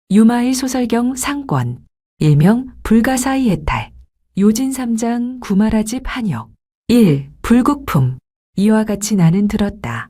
유마의 소설경 상권, 일명 불가사의 해탈, 요진 3장 구마라집 한역. 1. 불국품. 이와 같이 나는 들었다.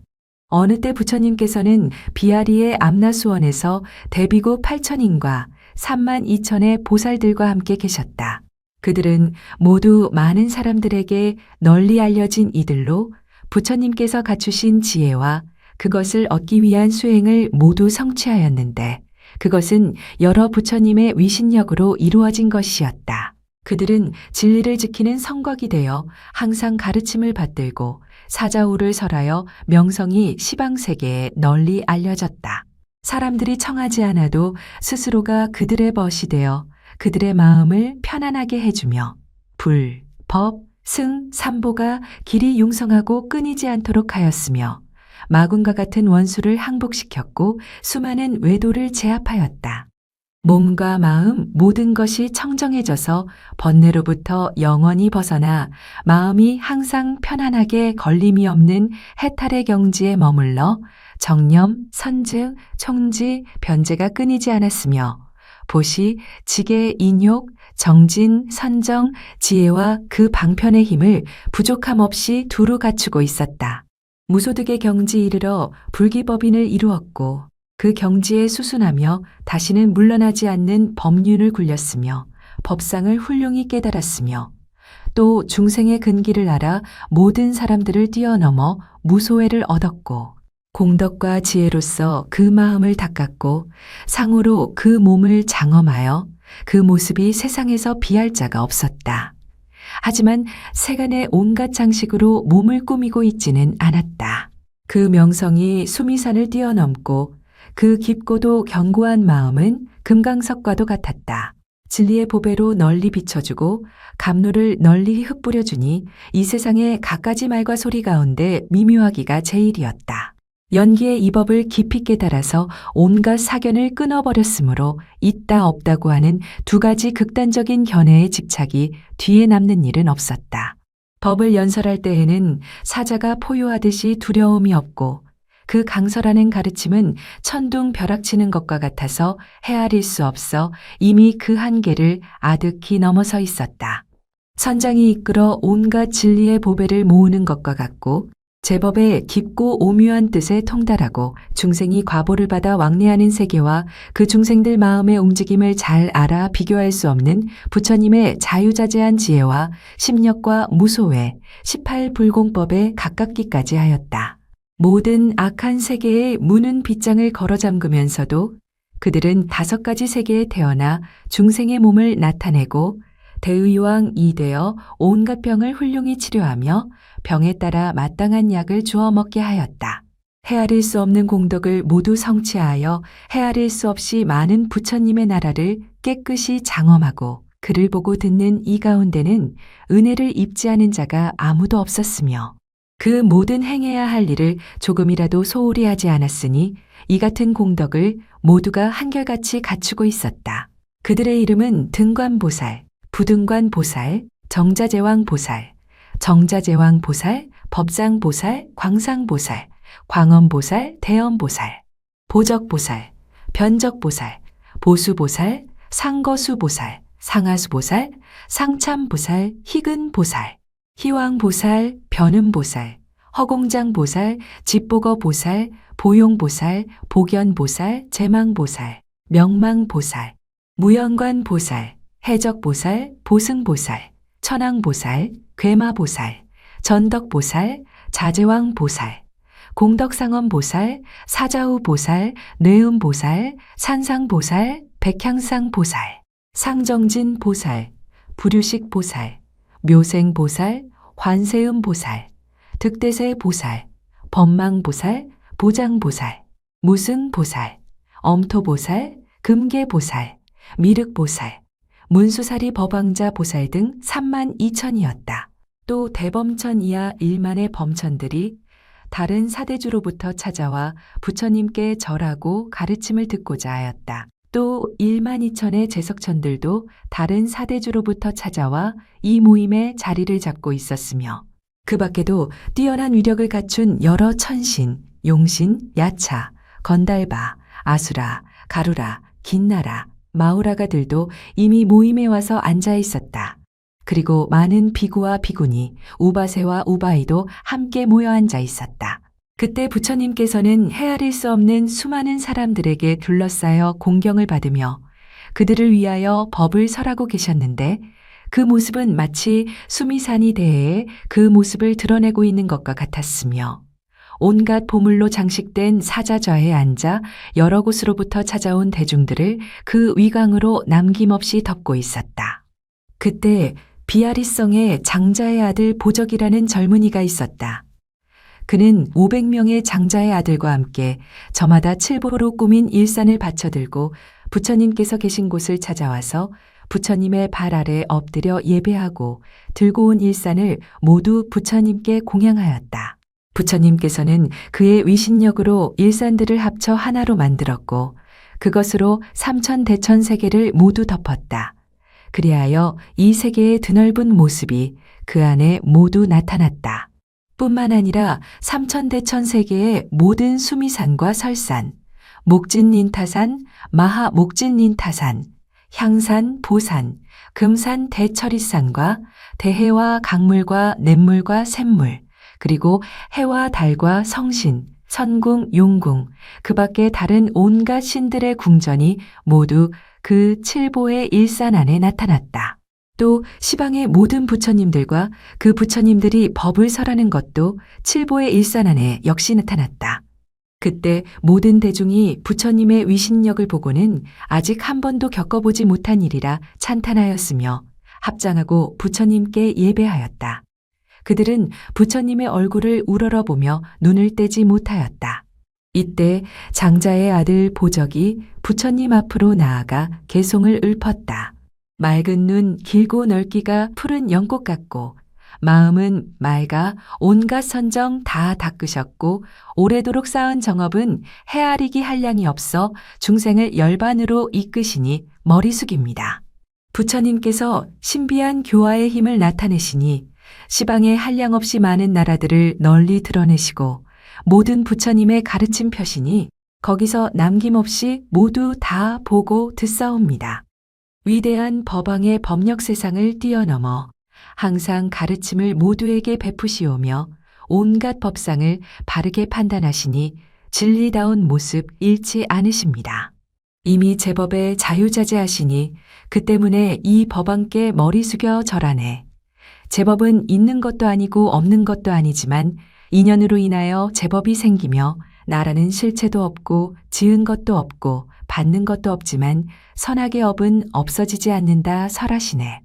어느 때 부처님께서는 비아리의 암나수원에서 대비고 8천인과 3만 2천의 보살들과 함께 계셨다. 그들은 모두 많은 사람들에게 널리 알려진 이들로 부처님께서 갖추신 지혜와 그것을 얻기 위한 수행을 모두 성취하였는데 그것은 여러 부처님의 위신력으로 이루어진 것이었다. 그들은 진리를 지키는 성곽이 되어 항상 가르침을 받들고 사자후를 설하여 명성이 시방세계에 널리 알려졌다. 사람들이 청하지 않아도 스스로가 그들의 벗이 되어 그들의 마음을 편안하게 해주며 불, 법, 승, 삼보가 길이 융성하고 끊이지 않도록 하였으며 마군과 같은 원수를 항복시켰고 수많은 외도를 제압하였다. 몸과 마음 모든 것이 청정해져서 번뇌로부터 영원히 벗어나 마음이 항상 편안하게 걸림이 없는 해탈의 경지에 머물러 정념, 선즉, 총지, 변제가 끊이지 않았으며 보시, 지계, 인욕, 정진, 선정, 지혜와 그 방편의 힘을 부족함 없이 두루 갖추고 있었다. 무소득의 경지에 이르러 불기법인을 이루었고 그 경지에 수순하며 다시는 물러나지 않는 법륜을 굴렸으며 법상을 훌륭히 깨달았으며 또 중생의 근기를 알아 모든 사람들을 뛰어넘어 무소회를 얻었고 공덕과 지혜로서 그 마음을 닦았고 상으로 그 몸을 장엄하여 그 모습이 세상에서 비할 자가 없었다. 하지만 세간의 온갖 장식으로 몸을 꾸미고 있지는 않았다. 그 명성이 수미산을 뛰어넘고 그 깊고도 견고한 마음은 금강석과도 같았다. 진리의 보배로 널리 비춰주고 감로를 널리 흩뿌려주니 이 세상의 갖가지 말과 소리 가운데 미묘하기가 제일이었다. 연기의 이 법을 깊이 깨달아서 온갖 사견을 끊어버렸으므로 있다 없다고 하는 두 가지 극단적인 견해의 집착이 뒤에 남는 일은 없었다. 법을 연설할 때에는 사자가 포효하듯이 두려움이 없고 그 강설하는 가르침은 천둥 벼락치는 것과 같아서 헤아릴 수 없어 이미 그 한계를 아득히 넘어서 있었다. 선장이 이끌어 온갖 진리의 보배를 모으는 것과 같고 제법의 깊고 오묘한 뜻에 통달하고 중생이 과보를 받아 왕래하는 세계와 그 중생들 마음의 움직임을 잘 알아 비교할 수 없는 부처님의 자유자재한 지혜와 심력과 무소회, 18불공법에 가깝기까지 하였다. 모든 악한 세계의 무는 빗장을 걸어 잠그면서도 그들은 5가지 세계에 태어나 중생의 몸을 나타내고 대의왕 이되어 온갖 병을 훌륭히 치료하며 병에 따라 마땅한 약을 주어 먹게 하였다. 헤아릴 수 없는 공덕을 모두 성취하여 헤아릴 수 없이 많은 부처님의 나라를 깨끗이 장엄하고 그를 보고 듣는 이 가운데는 은혜를 입지 않은 자가 아무도 없었으며 그 모든 행해야 할 일을 조금이라도 소홀히 하지 않았으니 이 같은 공덕을 모두가 한결같이 갖추고 있었다. 그들의 이름은 등관보살, 부등관보살, 정자제왕보살, 정자제왕보살, 법상보살, 광상보살, 광엄보살, 대엄보살, 보적보살, 변적보살, 보수보살, 상거수보살, 상하수보살, 상참보살, 희근보살, 희왕보살, 변음보살, 허공장보살, 집보거보살, 보용보살, 보견보살, 제망보살, 명망보살, 무연관보살, 해적보살, 보승보살, 천왕보살, 괴마보살, 전덕보살, 자제왕보살, 공덕상엄보살, 사자후보살, 뇌음보살, 산상보살, 백향상보살, 상정진보살, 불유식보살, 묘생보살, 환세음보살, 득대세보살, 법망보살, 보장보살, 무승보살, 엄토보살, 금계보살, 미륵보살, 문수사리 법왕자 보살 등 3만 2천이었다. 또 대범천 이하 1만의 범천들이 다른 사대주로부터 찾아와 부처님께 절하고 가르침을 듣고자 하였다. 또 1만 2천의 제석천들도 다른 사대주로부터 찾아와 이 모임에 자리를 잡고 있었으며 그 밖에도 뛰어난 위력을 갖춘 여러 천신, 용신, 야차, 건달바, 아수라, 가루라, 긴나라, 마우라가들도 이미 모임에 와서 앉아 있었다. 그리고 많은 비구와 비구니, 우바세와 우바이도 함께 모여 앉아 있었다. 그때 부처님께서는 헤아릴 수 없는 수많은 사람들에게 둘러싸여 공경을 받으며 그들을 위하여 법을 설하고 계셨는데 그 모습은 마치 수미산이 대해 그 모습을 드러내고 있는 것과 같았으며 온갖 보물로 장식된 사자좌에 앉아 여러 곳으로부터 찾아온 대중들을 그 위광으로 남김없이 덮고 있었다. 그때 비아리성의 장자의 아들 보적이라는 젊은이가 있었다. 그는 500명의 장자의 아들과 함께 저마다 칠보로 꾸민 일산을 받쳐들고 부처님께서 계신 곳을 찾아와서 부처님의 발 아래 엎드려 예배하고 들고 온 일산을 모두 부처님께 공양하였다. 부처님께서는 그의 위신력으로 일산들을 합쳐 하나로 만들었고 그것으로 삼천대천 세계를 모두 덮었다. 그리하여 이 세계의 드넓은 모습이 그 안에 모두 나타났다. 뿐만 아니라 삼천대천 세계의 모든 수미산과 설산, 목진닌타산, 마하목진닌타산, 향산, 보산, 금산 대처리산과 대해와 강물과 냇물과 샘물, 그리고 해와 달과 성신, 선궁, 용궁, 그 밖에 다른 온갖 신들의 궁전이 모두 그 칠보의 일산 안에 나타났다. 또 시방의 모든 부처님들과 그 부처님들이 법을 설하는 것도 칠보의 일산 안에 역시 나타났다. 그때 모든 대중이 부처님의 위신력을 보고는 아직 한 번도 겪어보지 못한 일이라 찬탄하였으며 합장하고 부처님께 예배하였다. 그들은 부처님의 얼굴을 우러러보며 눈을 떼지 못하였다. 이때 장자의 아들 보적이 부처님 앞으로 나아가 개송을 읊었다. 맑은 눈 길고 넓기가 푸른 연꽃 같고 마음은 맑아 온갖 선정 다 닦으셨고 오래도록 쌓은 정업은 헤아리기 한량이 없어 중생을 열반으로 이끄시니 머리숙입니다. 부처님께서 신비한 교화의 힘을 나타내시니 시방에 한량없이 많은 나라들을 널리 드러내시고 모든 부처님의 가르침 펴시니 거기서 남김없이 모두 다 보고 듣사옵니다. 위대한 법왕의 법력 세상을 뛰어넘어 항상 가르침을 모두에게 베푸시오며 온갖 법상을 바르게 판단하시니 진리다운 모습 잃지 않으십니다. 이미 제법에 자유자재하시니 그 때문에 이 법왕께 머리 숙여 절하네. 제법은 있는 것도 아니고 없는 것도 아니지만 인연으로 인하여 제법이 생기며 나라는 실체도 없고 지은 것도 없고 받는 것도 없지만 선악의 업은 없어지지 않는다 설하시네.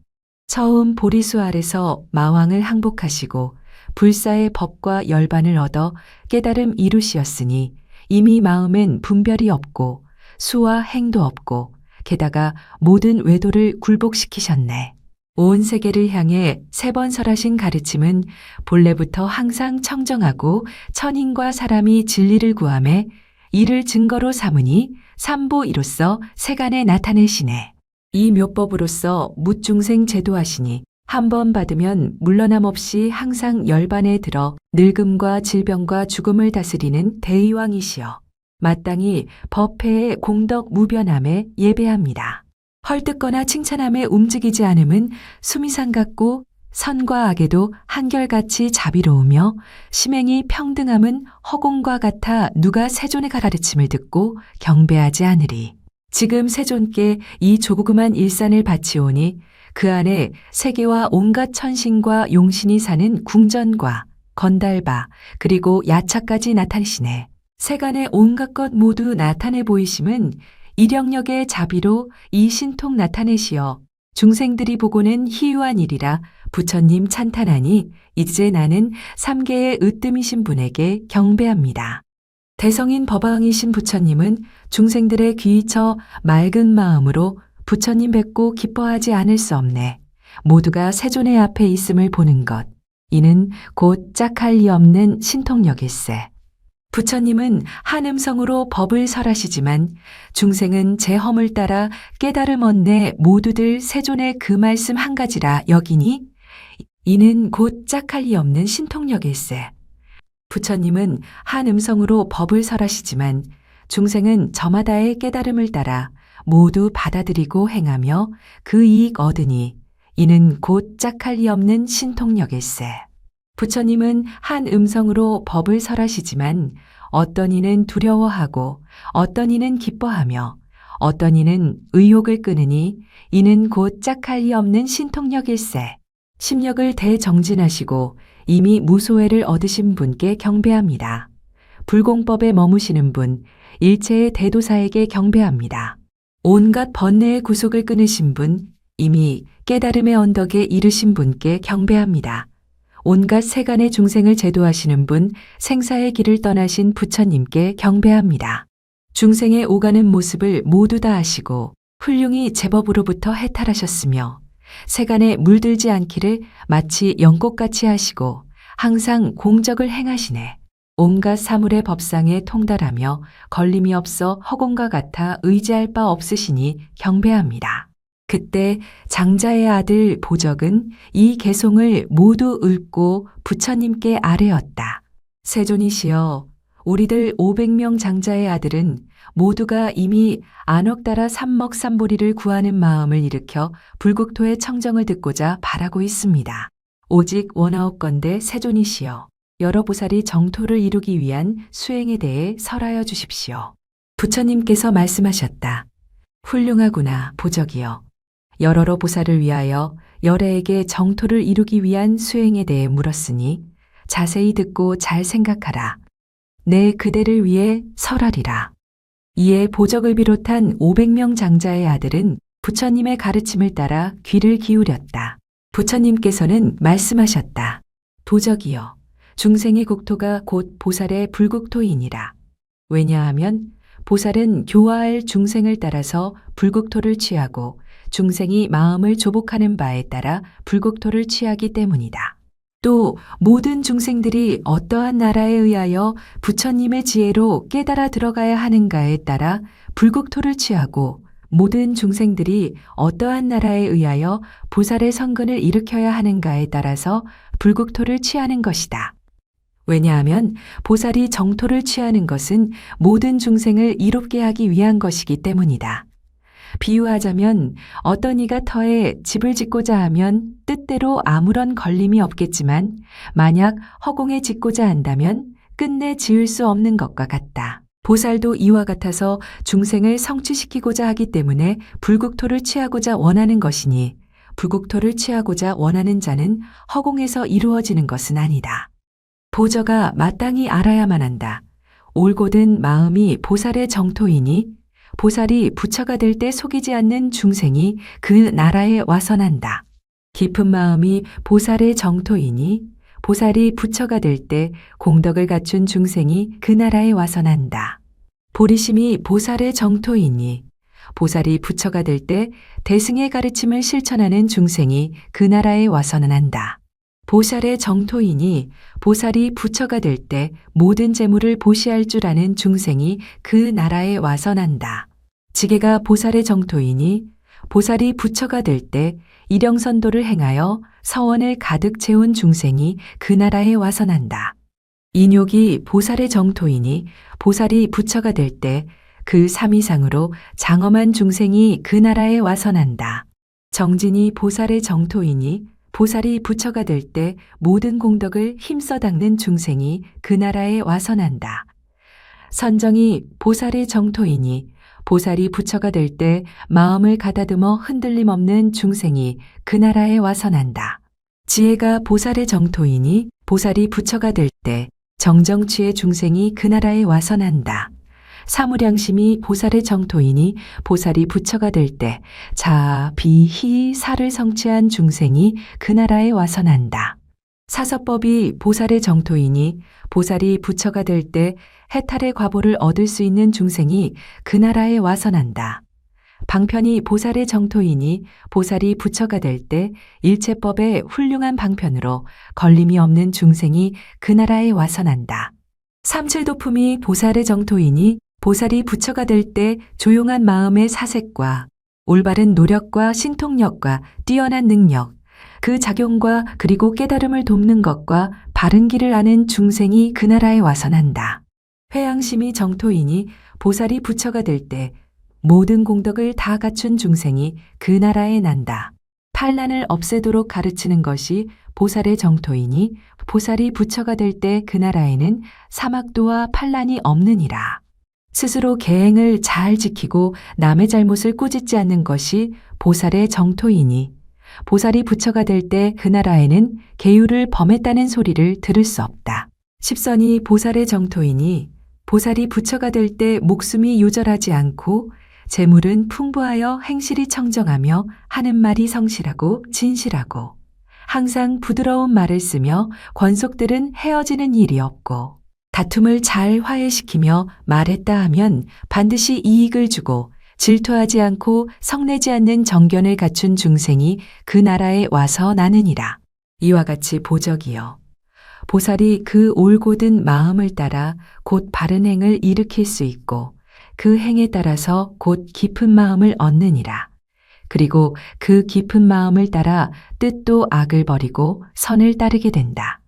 처음 보리수 아래서 마왕을 항복하시고 불사의 법과 열반을 얻어 깨달음 이루시었으니 이미 마음엔 분별이 없고 수와 행도 없고 게다가 모든 외도를 굴복시키셨네. 온 세계를 향해 3번 설하신 가르침은 본래부터 항상 청정하고 천인과 사람이 진리를 구하매 이를 증거로 삼으니 삼보이로써 세간에 나타내시네. 이 묘법으로써 묻중생 제도하시니 한 번 받으면 물러남 없이 항상 열반에 들어 늙음과 질병과 죽음을 다스리는 대의왕이시여 마땅히 법회의 공덕 무변함에 예배합니다. 헐뜯거나 칭찬함에 움직이지 않음은 수미산 같고 선과 악에도 한결같이 자비로우며 심행이 평등함은 허공과 같아 누가 세존의 가르침을 듣고 경배하지 않으리. 지금 세존께 이 조그만 일산을 바치오니 그 안에 세계와 온갖 천신과 용신이 사는 궁전과 건달바 그리고 야차까지 나타내시네. 세간의 온갖 것 모두 나타내 보이심은 이령력의 자비로 이 신통 나타내시어 중생들이 보고는 희유한 일이라 부처님 찬탄하니 이제 나는 3계의 으뜸이신 분에게 경배합니다. 대성인 법왕이신 부처님은 중생들의 귀처 맑은 마음으로 부처님 뵙고 기뻐하지 않을 수 없네. 모두가 세존의 앞에 있음을 보는 것. 이는 곧 짝할 리 없는 신통력일세. 부처님은 한 음성으로 법을 설하시지만 중생은 제 허물 따라 깨달음 얻네 모두들 세존의 그 말씀 한 가지라 여기니 이는 곧 짝할 리 없는 신통력일세. 부처님은 한 음성으로 법을 설하시지만 중생은 저마다의 깨달음을 따라 모두 받아들이고 행하며 그 이익 얻으니 이는 곧 짝할 리 없는 신통력일세. 부처님은 한 음성으로 법을 설하시지만 어떤 이는 두려워하고 어떤 이는 기뻐하며 어떤 이는 의욕을 끄느니 이는 곧 짝할 리 없는 신통력일세. 심력을 대정진하시고 이미 무소회를 얻으신 분께 경배합니다. 불공법에 머무시는 분, 일체의 대도사에게 경배합니다. 온갖 번뇌의 구속을 끊으신 분, 이미 깨달음의 언덕에 이르신 분께 경배합니다. 온갖 세간의 중생을 제도하시는 분, 생사의 길을 떠나신 부처님께 경배합니다. 중생의 오가는 모습을 모두 다 아시고 훌륭히 제법으로부터 해탈하셨으며 세간에 물들지 않기를 마치 연꽃같이 하시고 항상 공적을 행하시네. 온갖 사물의 법상에 통달하며 걸림이 없어 허공과 같아 의지할 바 없으시니 경배합니다. 그때 장자의 아들 보적은 이 개송을 모두 읊고 부처님께 아뢰었다. 세존이시여, 우리들 500명 장자의 아들은 모두가 이미 안억따라 삼먹삼보리를 구하는 마음을 일으켜 불국토의 청정을 듣고자 바라고 있습니다. 오직 원하옵건대 세존이시여, 여러 보살이 정토를 이루기 위한 수행에 대해 설하여 주십시오. 부처님께서 말씀하셨다. 훌륭하구나, 보적이여. 여러러 보살을 위하여 열애에게 정토를 이루기 위한 수행에 대해 물었으니 자세히 듣고 잘 생각하라. 내 그대를 위해 설하리라. 이에 보적을 비롯한 500명 장자의 아들은 부처님의 가르침을 따라 귀를 기울였다. 부처님께서는 말씀하셨다. 보적이여, 중생의 국토가 곧 보살의 불국토이니라. 왜냐하면 보살은 교화할 중생을 따라서 불국토를 취하고 중생이 마음을 조복하는 바에 따라 불국토를 취하기 때문이다. 또 모든 중생들이 어떠한 나라에 의하여 부처님의 지혜로 깨달아 들어가야 하는가에 따라 불국토를 취하고 모든 중생들이 어떠한 나라에 의하여 보살의 성근을 일으켜야 하는가에 따라서 불국토를 취하는 것이다. 왜냐하면 보살이 정토를 취하는 것은 모든 중생을 이롭게 하기 위한 것이기 때문이다. 비유하자면 어떤 이가 터에 집을 짓고자 하면 뜻대로 아무런 걸림이 없겠지만 만약 허공에 짓고자 한다면 끝내 지을 수 없는 것과 같다. 보살도 이와 같아서 중생을 성취시키고자 하기 때문에 불국토를 취하고자 원하는 것이니 불국토를 취하고자 원하는 자는 허공에서 이루어지는 것은 아니다. 보저가 마땅히 알아야만 한다. 올곧은 마음이 보살의 정토이니 보살이 부처가 될 때 속이지 않는 중생이 그 나라에 와선한다. 깊은 마음이 보살의 정토이니 보살이 부처가 될 때 공덕을 갖춘 중생이 그 나라에 와선한다. 보리심이 보살의 정토이니 보살이 부처가 될 때 대승의 가르침을 실천하는 중생이 그 나라에 와서는 한다. 보살의 정토이니 보살이 부처가 될 때 모든 재물을 보시할 줄 아는 중생이 그 나라에 와선한다. 지게가 보살의 정토이니 보살이 부처가 될 때 일영선도를 행하여 서원을 가득 채운 중생이 그 나라에 와선한다. 인욕이 보살의 정토이니 보살이 부처가 될 때 그 삼이상으로 장엄한 중생이 그 나라에 와선한다. 정진이 보살의 정토이니 보살이 부처가 될 때 모든 공덕을 힘써 닦는 중생이 그 나라에 와선한다. 선정이 보살의 정토이니 보살이 부처가 될 때 마음을 가다듬어 흔들림 없는 중생이 그 나라에 와선한다. 지혜가 보살의 정토이니 보살이 부처가 될 때 정정취의 중생이 그 나라에 와선한다. 사무량심이 보살의 정토이니 보살이 부처가 될 때 자, 비, 희, 사를 성취한 중생이 그 나라에 와선한다. 사서법이 보살의 정토이니 보살이 부처가 될 때 해탈의 과보를 얻을 수 있는 중생이 그 나라에 와선한다. 방편이 보살의 정토이니 보살이 부처가 될 때 일체법의 훌륭한 방편으로 걸림이 없는 중생이 그 나라에 와선한다. 삼칠도품이 보살의 정토이니 보살이 부처가 될 때 조용한 마음의 사색과 올바른 노력과 신통력과 뛰어난 능력, 그 작용과 그리고 깨달음을 돕는 것과 바른 길을 아는 중생이 그 나라에 와선한다. 회양심이 정토이니 보살이 부처가 될 때 모든 공덕을 다 갖춘 중생이 그 나라에 난다. 판란을 없애도록 가르치는 것이 보살의 정토이니 보살이 부처가 될 때 그 나라에는 사막도와 판란이 없느니라. 스스로 계행을 잘 지키고 남의 잘못을 꾸짖지 않는 것이 보살의 정토이니 보살이 부처가 될 때 그 나라에는 계율을 범했다는 소리를 들을 수 없다. 십선이 보살의 정토이니 보살이 부처가 될 때 목숨이 요절하지 않고 재물은 풍부하여 행실이 청정하며 하는 말이 성실하고 진실하고 항상 부드러운 말을 쓰며 권속들은 헤어지는 일이 없고 다툼을 잘 화해시키며 말했다 하면 반드시 이익을 주고 질투하지 않고 성내지 않는 정견을 갖춘 중생이 그 나라에 와서 나느니라. 이와 같이 보적이여 보살이 그 올곧은 마음을 따라 곧 바른 행을 일으킬 수 있고 그 행에 따라서 곧 깊은 마음을 얻느니라. 그리고 그 깊은 마음을 따라 뜻도 악을 버리고 선을 따르게 된다.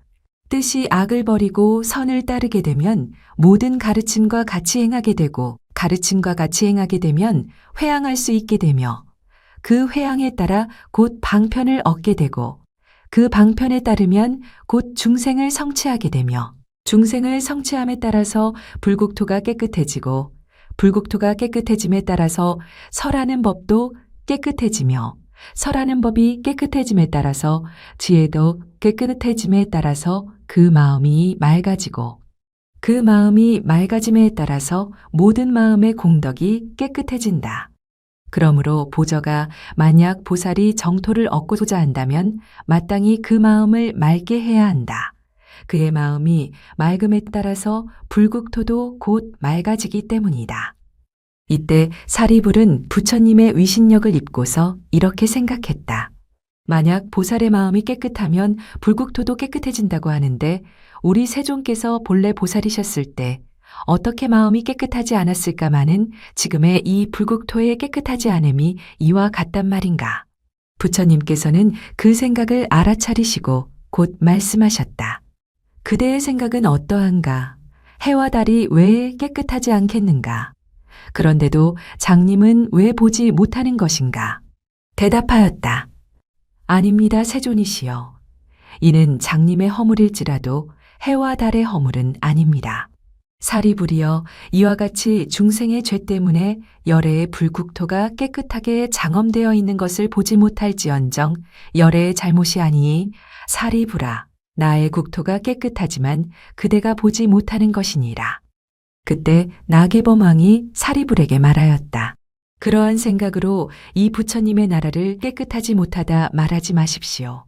뜻이 악을 버리고 선을 따르게 되면 모든 가르침과 같이 행하게 되고 가르침과 같이 행하게 되면 회양할 수 있게 되며 그 회양에 따라 곧 방편을 얻게 되고 그 방편에 따르면 곧 중생을 성취하게 되며 중생을 성취함에 따라서 불국토가 깨끗해지고 불국토가 깨끗해짐에 따라서 설하는 법도 깨끗해지며 설하는 법이 깨끗해짐에 따라서 지혜도 깨끗해짐에 따라서 그 마음이 맑아지고 그 마음이 맑아짐에 따라서 모든 마음의 공덕이 깨끗해진다. 그러므로 보저가 만약 보살이 정토를 얻고자 한다면 마땅히 그 마음을 맑게 해야 한다. 그의 마음이 맑음에 따라서 불국토도 곧 맑아지기 때문이다. 이때 사리불은 부처님의 위신력을 입고서 이렇게 생각했다. 만약 보살의 마음이 깨끗하면 불국토도 깨끗해진다고 하는데 우리 세존께서 본래 보살이셨을 때 어떻게 마음이 깨끗하지 않았을까마는 지금의 이 불국토의 깨끗하지 않음이 이와 같단 말인가. 부처님께서는 그 생각을 알아차리시고 곧 말씀하셨다. 그대의 생각은 어떠한가? 해와 달이 왜 깨끗하지 않겠는가? 그런데도 장님은 왜 보지 못하는 것인가? 대답하였다. 아닙니다, 세존이시여. 이는 장님의 허물일지라도 해와 달의 허물은 아닙니다. 사리불이여 이와 같이 중생의 죄 때문에 열애의 불국토가 깨끗하게 장엄되어 있는 것을 보지 못할지언정 열애의 잘못이 아니니 사리불아 나의 국토가 깨끗하지만 그대가 보지 못하는 것이니라. 그때 나계범왕이 사리불에게 말하였다. 그러한 생각으로 이 부처님의 나라를 깨끗하지 못하다 말하지 마십시오.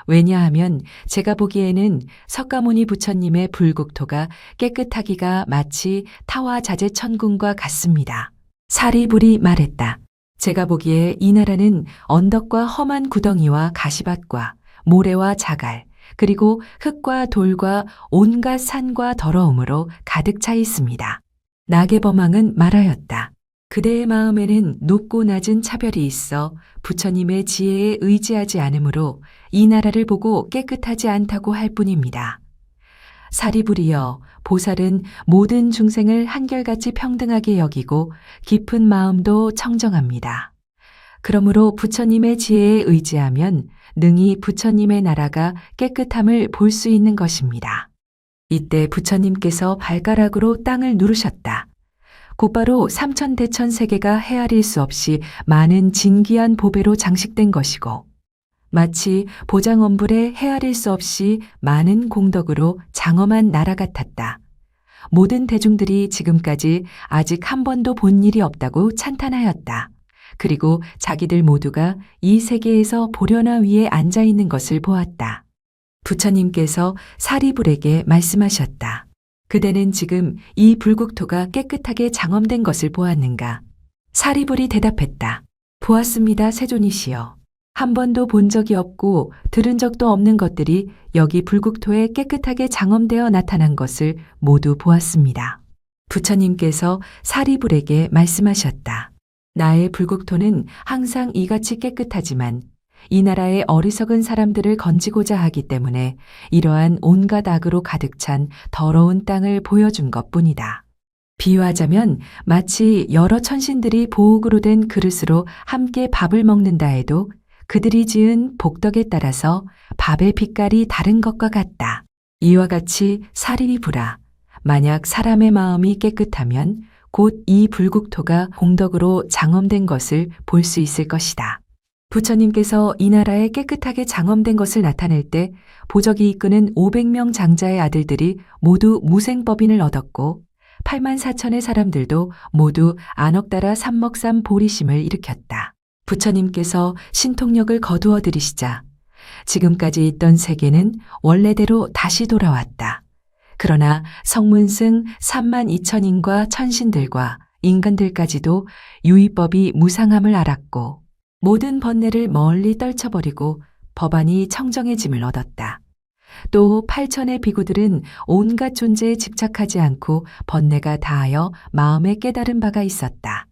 왜냐하면 제가 보기에는 석가모니 부처님의 불국토가 깨끗하기가 마치 타화자재천궁과 같습니다. 사리불이 말했다. 제가 보기에 이 나라는 언덕과 험한 구덩이와 가시밭과 모래와 자갈 그리고 흙과 돌과 온갖 산과 더러움으로 가득 차 있습니다. 나계범왕은 말하였다. 그대의 마음에는 높고 낮은 차별이 있어 부처님의 지혜에 의지하지 않으므로 이 나라를 보고 깨끗하지 않다고 할 뿐입니다. 사리불이여 보살은 모든 중생을 한결같이 평등하게 여기고 깊은 마음도 청정합니다. 그러므로 부처님의 지혜에 의지하면 능히 부처님의 나라가 깨끗함을 볼 수 있는 것입니다. 이때 부처님께서 발가락으로 땅을 누르셨다. 곧바로 삼천대천 세계가 헤아릴 수 없이 많은 진귀한 보배로 장식된 것이고 마치 보장엄불에 헤아릴 수 없이 많은 공덕으로 장엄한 나라 같았다. 모든 대중들이 지금까지 아직 한 번도 본 일이 없다고 찬탄하였다. 그리고 자기들 모두가 이 세계에서 보려나 위에 앉아 있는 것을 보았다. 부처님께서 사리불에게 말씀하셨다. 그대는 지금 이 불국토가 깨끗하게 장엄된 것을 보았는가? 사리불이 대답했다. 보았습니다, 세존이시여. 한 번도 본 적이 없고 들은 적도 없는 것들이 여기 불국토에 깨끗하게 장엄되어 나타난 것을 모두 보았습니다. 부처님께서 사리불에게 말씀하셨다. 나의 불국토는 항상 이같이 깨끗하지만 이 나라의 어리석은 사람들을 건지고자 하기 때문에 이러한 온갖 악으로 가득 찬 더러운 땅을 보여준 것뿐이다. 비유하자면 마치 여러 천신들이 보옥으로 된 그릇으로 함께 밥을 먹는다 해도 그들이 지은 복덕에 따라서 밥의 빛깔이 다른 것과 같다. 이와 같이 사리불아, 만약 사람의 마음이 깨끗하면 곧 이 불국토가 공덕으로 장엄된 것을 볼 수 있을 것이다. 부처님께서 이 나라에 깨끗하게 장엄된 것을 나타낼 때 보적이 이끄는 500명 장자의 아들들이 모두 무생법인을 얻었고 8만 4천의 사람들도 모두 안억따라 삼먹삼 보리심을 일으켰다. 부처님께서 신통력을 거두어 들이시자 지금까지 있던 세계는 원래대로 다시 돌아왔다. 그러나 성문승 3만 2천인과 천신들과 인간들까지도 유의법이 무상함을 알았고 모든 번뇌를 멀리 떨쳐버리고 법안이 청정해짐을 얻었다. 또 8천의 비구들은 온갖 존재에 집착하지 않고 번뇌가 다하여 마음에 깨달은 바가 있었다.